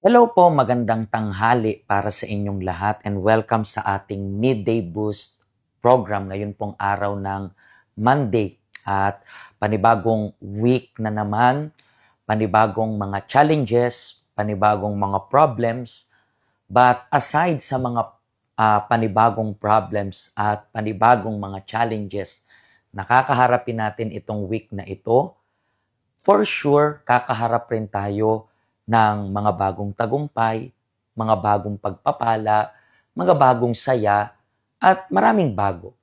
Hello po, magandang tanghali para sa inyong lahat and welcome sa ating Midday Boost program ngayon pong araw ng Monday. At panibagong week na naman, panibagong mga challenges, panibagong mga problems. But aside sa mga panibagong problems at panibagong mga challenges na kakaharapin natin itong week na ito, for sure, kakaharap rin tayo ng mga bagong tagumpay, mga bagong pagpapala, mga bagong saya, at maraming bago.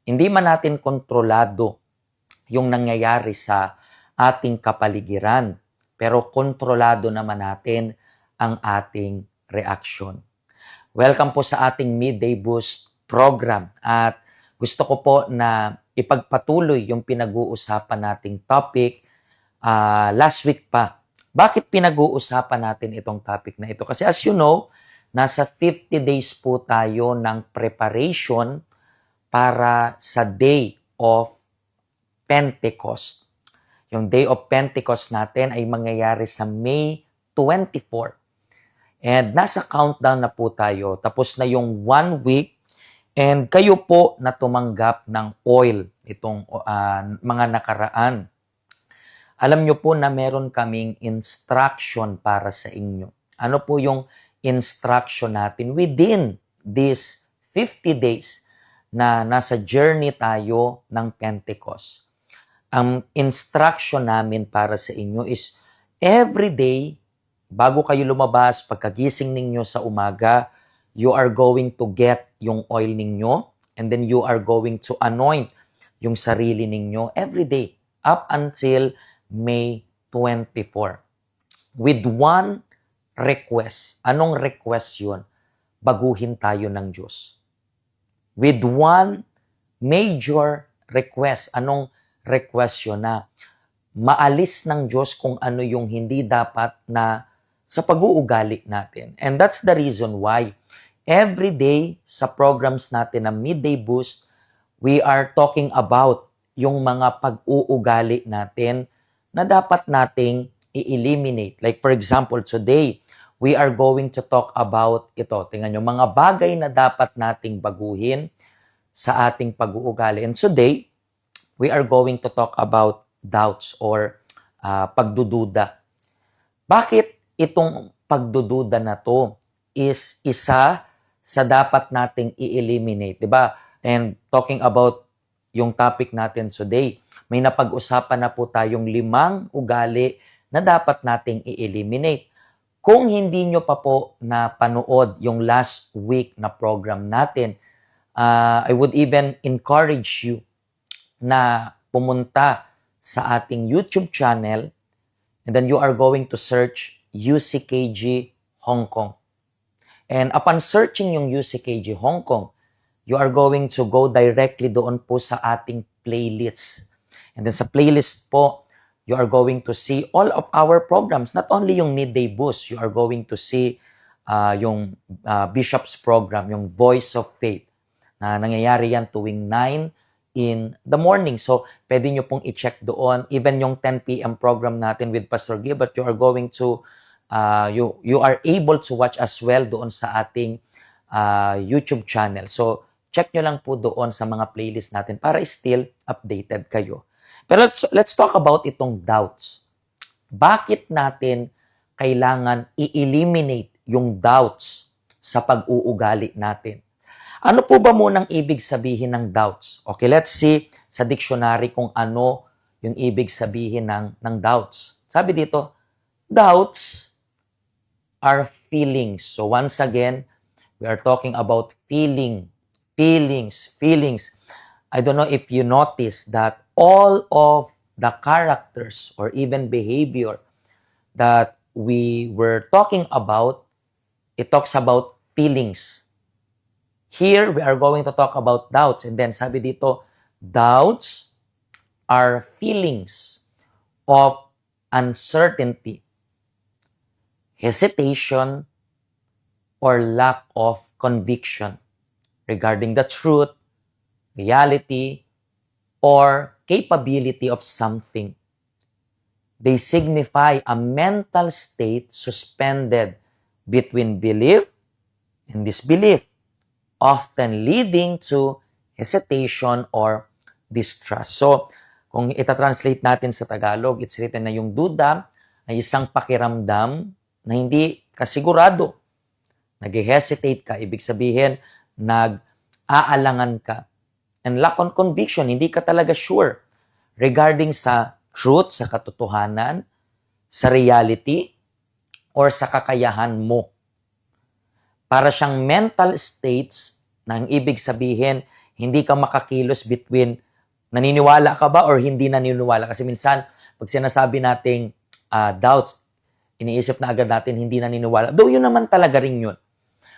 Hindi man natin kontrolado yung nangyayari sa ating kapaligiran, pero kontrolado naman natin ang ating reaksyon. Welcome po sa ating Midday Boost program at gusto ko po na ipagpatuloy yung pinag-uusapan nating topic last week pa. Bakit pinag-uusapan natin itong topic na ito? Kasi as you know, nasa 50 days po tayo ng preparation para sa Day of Pentecost. Yung Day of Pentecost natin ay mangyayari sa May 24. And nasa countdown na po tayo. Tapos na yung 1 week and kayo po na tumanggap ng oil itong mga nakaraan. Alam nyo po na meron kaming instruction para sa inyo. Ano po yung instruction natin within these 50 days na nasa journey tayo ng Pentecost? Ang instruction namin para sa inyo is every day, bago kayo lumabas, pagkagising ninyo sa umaga, you are going to get yung oil ninyo and then you are going to anoint yung sarili ninyo every day up until May 24. With one request. Anong request yun? Baguhin tayo ng Diyos. With one major request. Anong request yun? Na maalis ng Diyos kung ano yung hindi dapat na sa pag-uugali natin. And that's the reason why every day sa programs natin na Midday Boost, we are talking about yung mga pag-uugali natin na dapat nating i-eliminate. Like for example, today, we are going to talk about ito. Tingnan nyo, mga bagay na dapat nating baguhin sa ating pag-uugali. And today, we are going to talk about doubts or pagdududa. Bakit itong pagdududa na to is isa sa dapat nating i-eliminate, 'di ba? And talking about yung topic natin today, may napag-usapan na po tayong 5 ugali na dapat nating i-eliminate. Kung hindi nyo pa po napanood yung last week na program natin, I would even encourage you na pumunta sa ating YouTube channel and then you are going to search UCKG Hong Kong. And upon searching yung UCKG Hong Kong, you are going to go directly doon po sa ating playlist. And then sa playlist po, you are going to see all of our programs, not only yung Midday Boost, you are going to see yung Bishop's program, yung Voice of Faith, na nangyayari yan tuwing 9 in the morning. So, pwede nyo pong i-check doon. Even yung 10 p.m. program natin with Pastor Gilbert, you are going to, you are able to watch as well doon sa ating YouTube channel. So, check nyo lang po doon sa mga playlist natin para still updated kayo. Pero let's talk about itong doubts. Bakit natin kailangan i-eliminate yung doubts sa pag-uugali natin? Ano po ba munang ibig sabihin ng doubts? Okay, let's see sa dictionary kung ano yung ibig sabihin ng doubts. Sabi dito, doubts are feelings. So once again, we are talking about feelings. I don't know if you notice that all of the characters or even behavior that we were talking about, it talks about feelings. Here, we are going to talk about doubts. And then sabi dito, doubts are feelings of uncertainty, hesitation, or lack of conviction regarding the truth, reality, or capability of something. They signify a mental state suspended between belief and disbelief, often leading to hesitation or distrust. So, kung itatranslate natin sa Tagalog, it's written na yung duda ay isang pakiramdam na hindi kasigurado. Nag-hesitate ka, ibig sabihin, nag-aalangan ka. And lack on conviction, hindi ka talaga sure regarding sa truth, sa katotohanan, sa reality, or sa kakayahan mo. Para siyang mental states na ang ibig sabihin, hindi ka makakilos between naniniwala ka ba or hindi naniniwala. Kasi minsan, pag sinasabi nating doubts, iniisip na agad natin hindi naniniwala. Though yun naman talaga rin yun.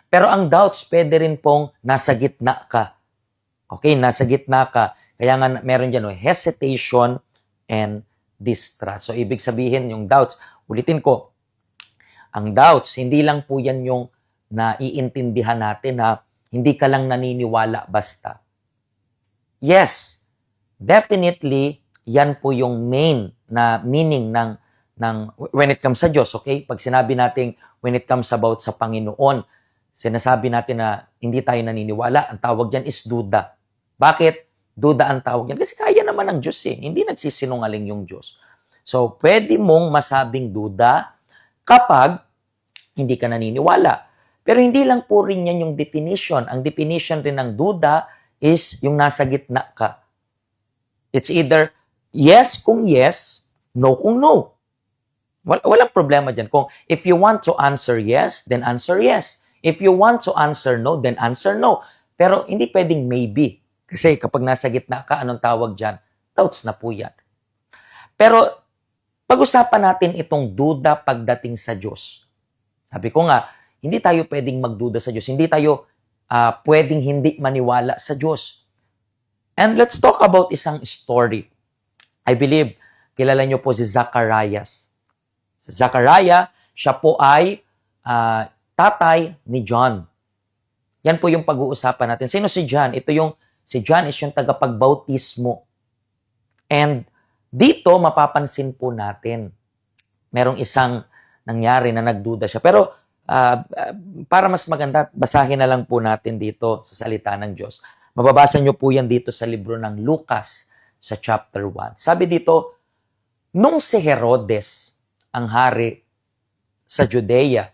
Pero ang doubts, pwede rin pong nasa gitna ka. Okay, nasa gitna ka. Kaya nga meron dyan, hesitation and distrust. So, ibig sabihin yung doubts, ulitin ko, ang doubts, hindi lang po yan yung naiintindihan natin na hindi ka lang naniniwala basta. Yes, definitely, yan po yung main na meaning ng when it comes sa Diyos, okay? Pag sinabi natin when it comes about sa Panginoon, sinasabi natin na hindi tayo naniniwala, ang tawag dyan is duda. Bakit? Duda ang tawag dyan. Kasi kaya naman ng Diyos eh. Hindi nagsisinungaling yung Diyos. So, pwede mong masabing duda kapag hindi ka naniniwala. Pero hindi lang po rin yan yung definition. Ang definition rin ng duda is yung nasa gitna ka. It's either yes kung yes, no kung no. Walang problema dyan. Kung if you want to answer yes, then answer yes. If you want to answer no, then answer no. Pero hindi pwedeng maybe. Kasi kapag nasa gitna ka, anong tawag dyan? Doubts na po yan. Pero pag-usapan natin itong duda pagdating sa Diyos. Sabi ko nga, hindi tayo pwedeng magduda sa Diyos. Hindi tayo pwedeng hindi maniwala sa Diyos. And let's talk about isang story. I believe, kilala niyo po si Zacharias. Si Zachariah, siya po ay tatay ni John. Yan po yung pag-uusapan natin. Sino si John? Si John is yung tagapagbautismo. And dito, mapapansin po natin, merong isang nangyari na nagduda siya. Pero para mas maganda, basahin na lang po natin dito sa salita ng Diyos. Mababasa niyo po yan dito sa libro ng Lucas sa chapter 1. Sabi dito, nung si Herodes ang hari sa Judea,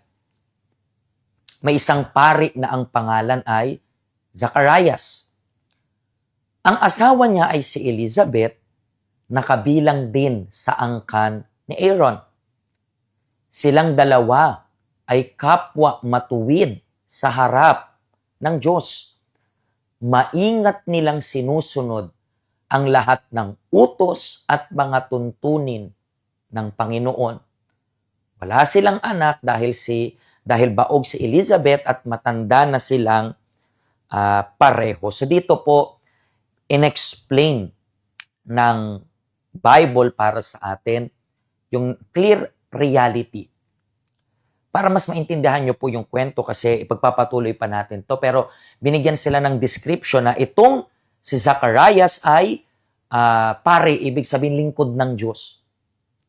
may isang pari na ang pangalan ay Zacharias. Ang asawa niya ay si Elizabeth, na kabilang din sa angkan ni Aaron. Silang dalawa ay kapwa matuwid sa harap ng Diyos. Maingat nilang sinusunod ang lahat ng utos at mga tuntunin ng Panginoon. Wala silang anak dahil baog si Elizabeth at matanda na silang pareho. So dito po, in-explain ng Bible para sa atin yung clear reality. Para mas maintindihan nyo po yung kwento kasi ipagpapatuloy pa natin to. Pero binigyan sila ng description na itong si Zacharias ay pare, ibig sabihin lingkod ng Diyos.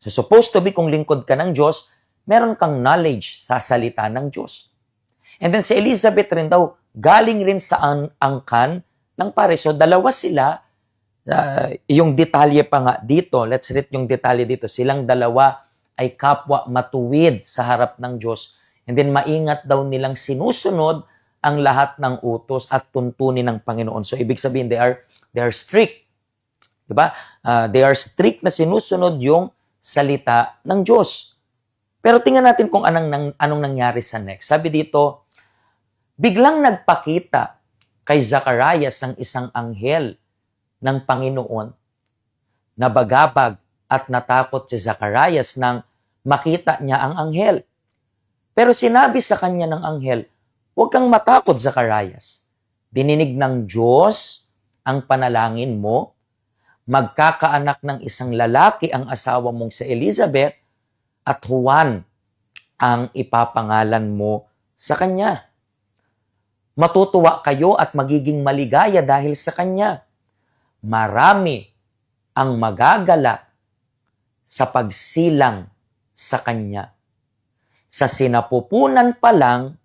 So supposed to be kung lingkod ka ng Diyos, meron kang knowledge sa salita ng Diyos. And then si Elizabeth rin daw, galing rin sa angkan ng pare. So dalawa sila, yung detalye pa nga dito, let's read yung detalye dito, silang dalawa ay kapwa matuwid sa harap ng Diyos. And then maingat daw nilang sinusunod ang lahat ng utos at tuntunin ng Panginoon. So ibig sabihin, they are strict. Diba? They are strict na sinusunod yung salita ng Diyos. Pero tingnan natin kung anong nangyari sa next. Sabi dito, biglang nagpakita kay Zacharias ang isang anghel ng Panginoon. Nabagabag at natakot si Zacharias nang makita niya ang anghel. Pero sinabi sa kanya ng anghel, huwag kang matakot, Zacharias. Dininig ng Diyos ang panalangin mo, magkakaanak ng isang lalaki ang asawa mong si Elizabeth, at Juan ang ipapangalan mo sa kanya. Matutuwa kayo at magiging maligaya dahil sa kanya. Marami ang magagalak sa pagsilang sa kanya. sa sinapupunan pa lang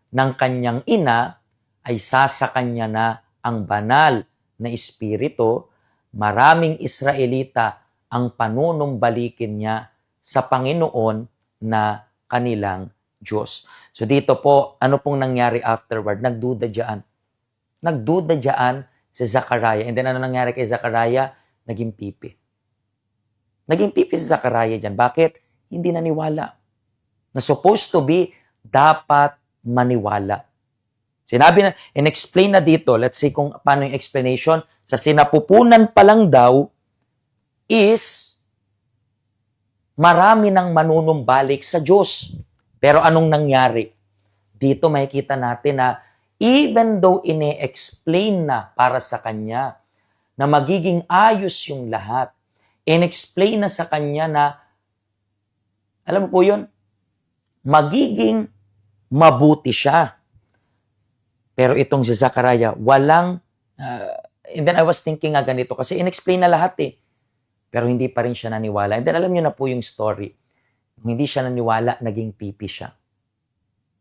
ng kanyang ina ay sasakanya na ang banal na espiritu, maraming Israelita ang panunumbalikin niya sa Panginoon na kanilang Diyos. So dito po, ano pong nangyari afterward? Nagduda dyan. Nagduda dyan si Zachariah. And then ano nangyari kay Zachariah? Naging pipi. Naging pipi si Zachariah dyan. Bakit? Hindi naniwala. Na supposed to be, dapat maniwala. Sinabi na, in-explain na dito, let's see kung paano yung explanation, sa sinapupunan pa lang daw is marami nang manunumbalik sa Diyos. Pero anong nangyari? Dito makikita natin na even though ine-explain na para sa kanya na magiging ayos yung lahat, in-explain na sa kanya na, alam mo po yun, magiging mabuti siya. Pero itong si Zachariah, walang, and then I was thinking nga ganito, kasi in-explain na lahat eh. Pero hindi pa rin siya naniwala. And then alam niyo na po yung story. Kung hindi siya naniwala, naging pipi siya.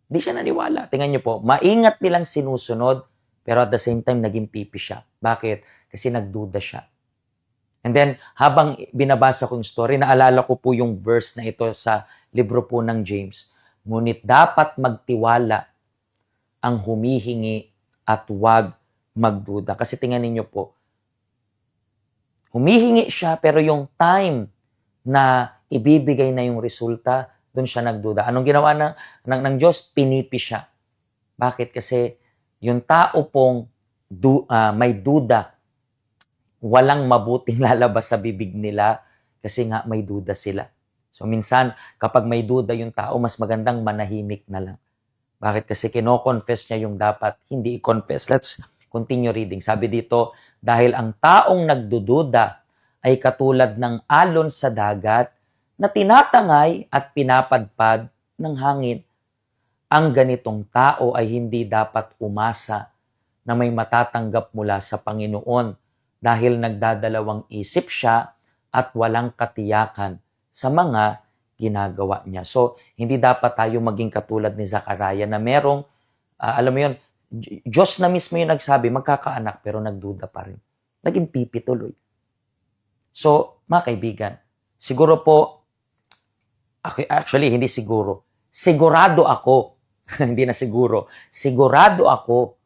Hindi siya naniwala. Tingnan niyo po, maingat nilang sinusunod, pero at the same time, naging pipi siya. Bakit? Kasi nagduda siya. And then, habang binabasa ko yung story, naalala ko po yung verse na ito sa libro po ng James. Ngunit dapat magtiwala ang humihingi at huwag magduda. Kasi tingnan niyo po, humihingi siya, pero yung time na ibibigay na yung resulta, doon siya nagduda. Anong ginawa ng Diyos? Pinipi siya. Bakit? Kasi yung tao pong may duda, walang mabuting lalabas sa bibig nila kasi nga may duda sila. So minsan, kapag may duda yung tao, mas magandang manahimik na lang. Bakit? Kasi kino-confess niya yung dapat hindi i-confess. Let's continue reading. Sabi dito, dahil ang taong nagdududa ay katulad ng alon sa dagat na tinatangay at pinapadpad ng hangin. Ang ganitong tao ay hindi dapat umasa na may matatanggap mula sa Panginoon dahil nagdadalawang isip siya at walang katiyakan sa mga ginagawa niya. So, hindi dapat tayo maging katulad ni Zachariah na merong, alam mo yun, Diyos na mismo yung nagsabi, magkakaanak, pero nagduda pa rin. Naging pipi tuloy. So, mga kaibigan, siguro po, actually, hindi siguro, sigurado ako, hindi na siguro, sigurado ako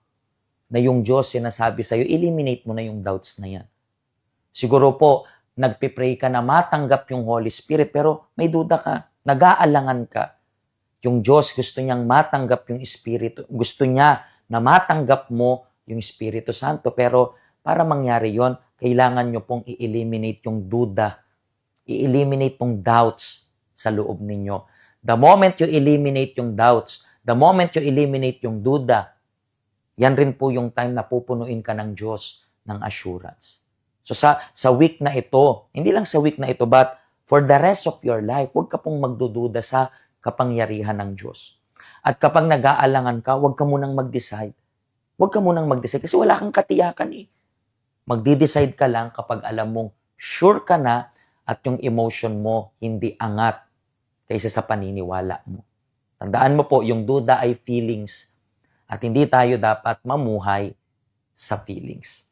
na yung Diyos sinasabi sa'yo, eliminate mo na yung doubts na yan. Siguro po, nagpipray ka na matanggap yung Holy Spirit, pero may duda ka, nag-aalangan ka. Yung Diyos gusto niyang matanggap yung Espiritu, gusto niya na matanggap mo yung Espiritu Santo, pero para mangyari yon, kailangan nyo pong i-eliminate yung duda, i-eliminate yung doubts sa loob ninyo. The moment you eliminate yung doubts, the moment you eliminate yung duda, yan rin po yung time na pupunuin ka ng Diyos ng assurance. So sa week na ito, hindi lang sa week na ito, but for the rest of your life, huwag ka pong magdududa sa kapangyarihan ng Diyos. At kapag nag-aalangan ka, huwag ka munang mag-decide. Huwag ka munang mag-decide kasi wala kang katiyakan eh. Magdi-decide ka lang kapag alam mong sure ka na at yung emotion mo hindi angat kaysa sa paniniwala mo. Tandaan mo po, yung duda ay feelings at hindi tayo dapat mamuhay sa feelings.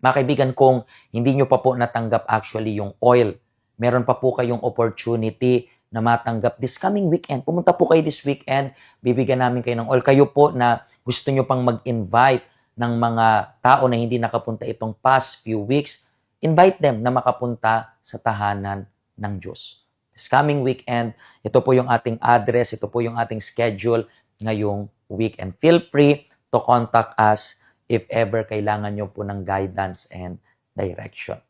Mga kaibigan, kung hindi nyo pa po natanggap actually yung oil, meron pa po kayong opportunity na matanggap this coming weekend. Pumunta po kayo this weekend, bibigyan namin kayo ng oil. Kayo po na gusto nyo pang mag-invite ng mga tao na hindi nakapunta itong past few weeks, invite them na makapunta sa tahanan ng Diyos. This coming weekend, ito po yung ating address, ito po yung ating schedule ngayong weekend. Feel free to contact us if ever kailangan nyo po ng guidance and direction.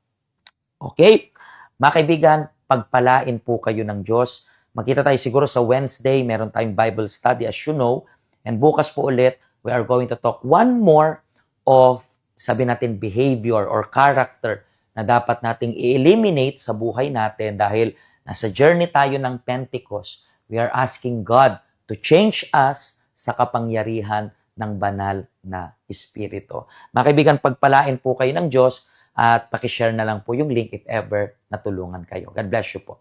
Okay? Mga kaibigan, pagpalain po kayo ng Diyos. Magkita tayo siguro sa Wednesday, meron tayong Bible study as you know. And bukas po ulit, we are going to talk one more of, sabi natin, behavior or character na dapat nating i-eliminate sa buhay natin dahil nasa journey tayo ng Pentecost. We are asking God to change us sa kapangyarihan ng banal na Espiritu. Mga kaibigan, pagpalain po kayo ng Diyos at pakishare na lang po yung link if ever natulungan kayo. God bless you po.